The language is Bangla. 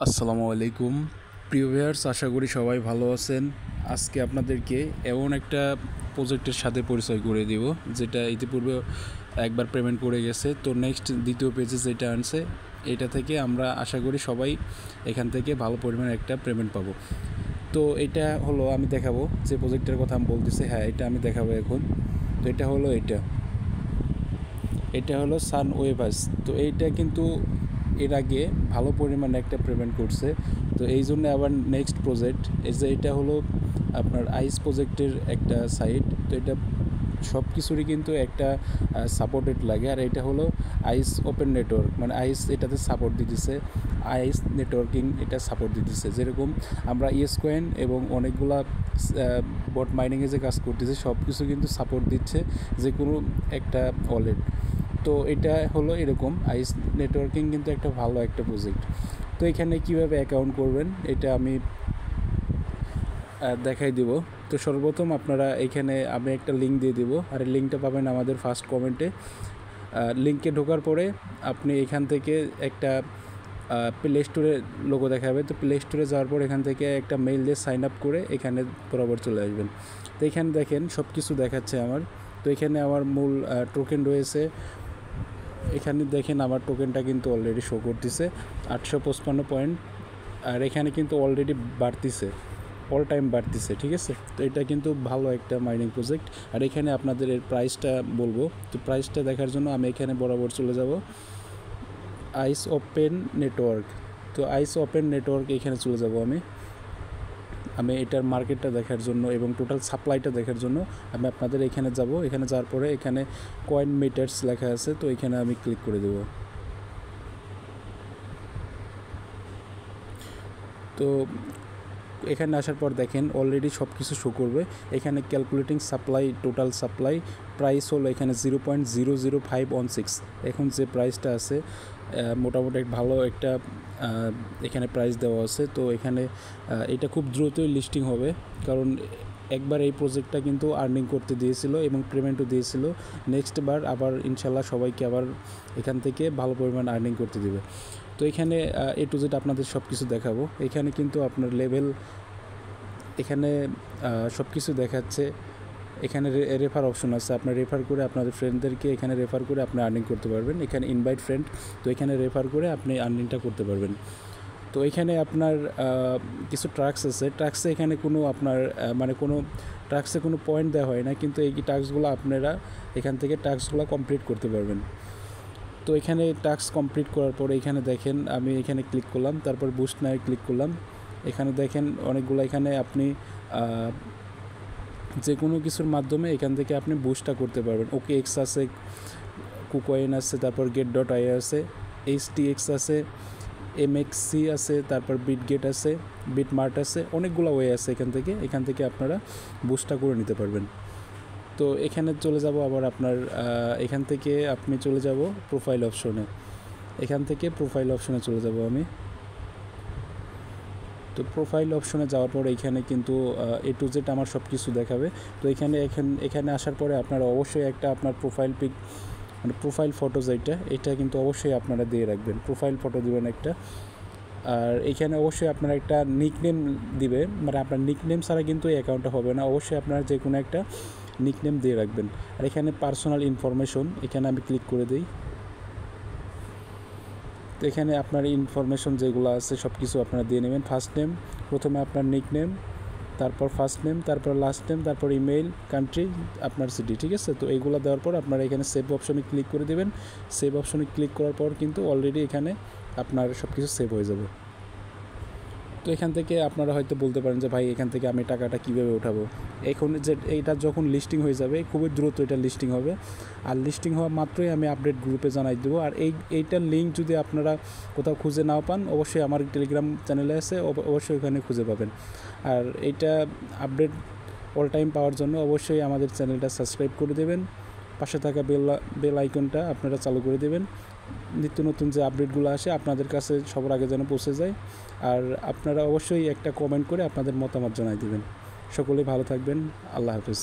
আসসালামু আলাইকুম প্রিয় ভিউয়ার্স, আশা করি সবাই ভালো আছেন। আজকে আপনাদেরকে এমন একটা প্রজেক্টের সাথে পরিচয় করে দিব যেটা ইতিপূর্বে একবার পেমেন্ট করে গেছে। তো নেক্সট দ্বিতীয় পেজে যেটা আনছে এটা থেকে আমরা আশা করি সবাই এখান থেকে ভালো পরিমাণে একটা পেমেন্ট পাবো। তো এটা হলো আমি দেখাবো যে প্রজেক্টের কথা আমি বলতেছি, হ্যাঁ এটা আমি দেখাবো এখন। তো এটা হলো এটা হলো সানওয়েভার্স। তো এইটা কিন্তু এর আগে ভালো পরিমাণে একটা পেমেন্ট করছে। তো এই জন্য আবার নেক্সট প্রজেক্ট এই যে এটা হলো আপনার আইস প্রজেক্টের একটা সাইট। তো এটা সব কিছুরই কিন্তু একটা সাপোর্টেড লাগে। আর এটা হলো আইস ওপেন নেটওয়ার্ক, মানে আইস এটাতে সাপোর্ট দিতেছে, আইস নেটওয়ার্কিং এটা সাপোর্ট দিতেছে। যেরকম আমরা ইয়েস কয়েন এবং অনেকগুলা বট মাইনিংয়ে যে কাজ করতেছে সব কিছু কিন্তু সাপোর্ট দিচ্ছে যে কোনো একটা ওয়ালেট। তো এটা হলো এরকম আইস নেটওয়ার্কিং কিন্তু একটা ভালো একটা প্রজেক্ট। তো এখানে কিভাবে অ্যাকাউন্ট করবেন এটা আমি দেখাই দিব। তো সর্বপ্রথম আপনারা এখানে আমি একটা লিঙ্ক দিয়ে দিব, আর এই লিঙ্কটা পাবেন আমাদের ফার্স্ট কমেন্টে। লিঙ্কে ঢোকার পরে আপনি এখান থেকে একটা প্লে স্টোরে লোগো দেখাবে। তো প্লে স্টোরে যাওয়ার পর এখান থেকে একটা মেইল দিয়ে সাইন আপ করে এখানে বরাবর চলে আসবেন। তো এখানে দেখেন সব কিছু দেখাচ্ছে আমার। তো এখানে আমার মূল টোকেন রয়েছে। এখানে দেখেন আমার টোকেনটা কিন্তু অলরেডি শো করতেছে 855 পয়েন্ট, আর এখানে কিন্তু অলরেডি বাড়তিছে, অল টাইম বাড়তিছে, ঠিক আছে। তো এটা কিন্তু ভালো একটা মাইনিং প্রজেক্ট। আর এখানে আপনাদের এর প্রাইসটা বলবো। তো প্রাইসটা দেখার জন্য আমি এখানে বরাবর চলে যাব আইস ওপেন নেটওয়ার্ক। তো আইস ওপেন নেটওয়ার্ক এখানে চলে যাব আমি এটার মার্কেটটা দেখার জন্য এবং টোটাল সাপ্লাইটা দেখার জন্য আমি আপনাদের এখানে যাব। এখানে যাওয়ার পরে এখানে কয়েন মিটার্স লেখা আছে, তো এখানে আমি ক্লিক করে দেব। তো এখানে আসার পর দেখেন অলরেডি সব কিছু শো করবে। এখানে calculating supply, total supply price হলো এখানে 0.00516। এখন যে প্রাইসটা আছে মোটামুটি ভালো একটা এখানে প্রাইস দেওয়া আছে। তো এখানে এটা খুব দ্রুতই লিস্টিং হবে, কারণ একবার এই প্রজেক্টটা কিন্তু আর্নিং করতে দিয়েছিল এবং পেমেন্টও দিয়েছিল। নেক্সট বার আবার ইনশাল্লাহ সবাইকে আবার এখান থেকে ভালো পরিমাণ আর্নিং করতে দেবে। তো এখানে এ টু জেড আপনাদের সব কিছু দেখাবো। এখানে কিন্তু আপনার লেভেল, এখানে সব কিছু দেখাচ্ছে। এখানে রেফার অপশন আছে, আপনার রেফার করে আপনাদের ফ্রেন্ডদেরকে এখানে রেফার করে আপনি আর্নিং করতে পারবেন। এখানে ইনভাইট ফ্রেন্ড, তো এখানে রেফার করে আপনি আর্নিংটা করতে পারবেন। তো এখানে আপনার কিছু ট্রাক্স আছে। ট্রাক্সে এখানে কোনো আপনার মানে কোনো ট্রাক্সে কোনো পয়েন্ট দেওয়া হয় না, কিন্তু এই টাস্কগুলো আপনারা এখান থেকে টাস্কগুলো কমপ্লিট করতে পারবেন। তো এখানে টাস্ক কমপ্লিট করার পরে এখানে দেখেন আমি এখানে ক্লিক করলাম, তারপর বুস্ট নাও ক্লিক করলাম। এখানে দেখেন অনেকগুলো, এখানে আপনি যে কোনো কিছুর মাধ্যমে এখান থেকে আপনি বুস্টটা করতে পারবেন। ওকে এক্স আছে, কুকয়েন আছে, তারপর গেট ডট আই আছে, HTX আছে, MXC আছে, তারপর বিটগেট আছে, বিটমার্ট আছে, অনেকগুলো ওয়ে আছে। এখান থেকে আপনারা বুস্টটা করে নিতে পারবেন। তো এখানে চলে যাব আবার আপনার এখান থেকে আপনি চলে যাব প্রোফাইল অপশনে। এখান থেকে প্রোফাইল অপশনে চলে যাব আমি। তো প্রোফাইল অপশনে যাওয়ার পর এখানে কিন্তু এ টু জেড আমার সব কিছু দেখাবে। তো এখানে আসার পরে আপনারা অবশ্যই একটা আপনার প্রোফাইল পিক, মানে প্রোফাইল ফটো এটা কিন্তু অবশ্যই আপনারা দিয়ে রাখবেন। প্রোফাইল ফটো দিবেন একটা। আর এখানে অবশ্যই আপনারা একটা নিকনেম দিবে, মানে আপনার নিকনেম ছাড়া কিন্তু এই অ্যাকাউন্টটা হবে না। অবশ্যই আপনারা যে কোনো একটা নিকনেম দিয়ে রাখবেন। আর এখানে পার্সোনাল ইনফরমেশন, এখানে আমি ক্লিক করে দিই। তো এখানে আপনার ইনফরমেশন যেগুলো আছে সব কিছু আপনারা দিয়ে নেবেন। ফার্স্ট নেম, প্রথমে আপনার নিকনেম, তারপর ফার্স্ট নেম, তারপর লাস্ট নেম, তারপর ইমেইল, কান্ট্রি, আপনার সিটি, ঠিক আছে। তো এইগুলো দেওয়ার পর আপনারা এখানে সেভ অপশনে ক্লিক করে দেবেন। সেভ অপশনে ক্লিক করার পর কিন্তু অলরেডি এখানে আপনার সব কিছু সেভ হয়ে যাবে। তো এখান থেকে আপনারা হয়তো বলতে পারেন যে ভাই এখান থেকে আমি টাকাটা কীভাবে উঠাবো। এখন যে এইটা যখন লিস্টিং হয়ে যাবে খুবই দ্রুত এটা লিস্টিং হবে। আর লিস্টিং হওয়া মাত্রই আমি আপডেট গ্রুপে জানাই দেবো। আর এইটার লিঙ্ক যদি আপনারা কোথাও খুঁজে নাও পান, অবশ্যই আমার টেলিগ্রাম চ্যানেলে আছে, অবশ্যই ওখানে খুঁজে পাবেন। আর এইটা আপডেট অল টাইম পাওয়ার জন্য অবশ্যই আমাদের চ্যানেলটা সাবস্ক্রাইব করে দেবেন। পাশে থাকা বেল আইকনটা আপনারা চালু করে দেবেন। নিত্য নতুন যে আপডেটগুলো আসে আপনাদের কাছে সবার আগে যেন পৌঁছে যায়। আর আপনারা অবশ্যই একটা কমেন্ট করে আপনাদের মতামত জানাই দেবেন। সকলেই ভালো থাকবেন। আল্লাহ হাফেজ।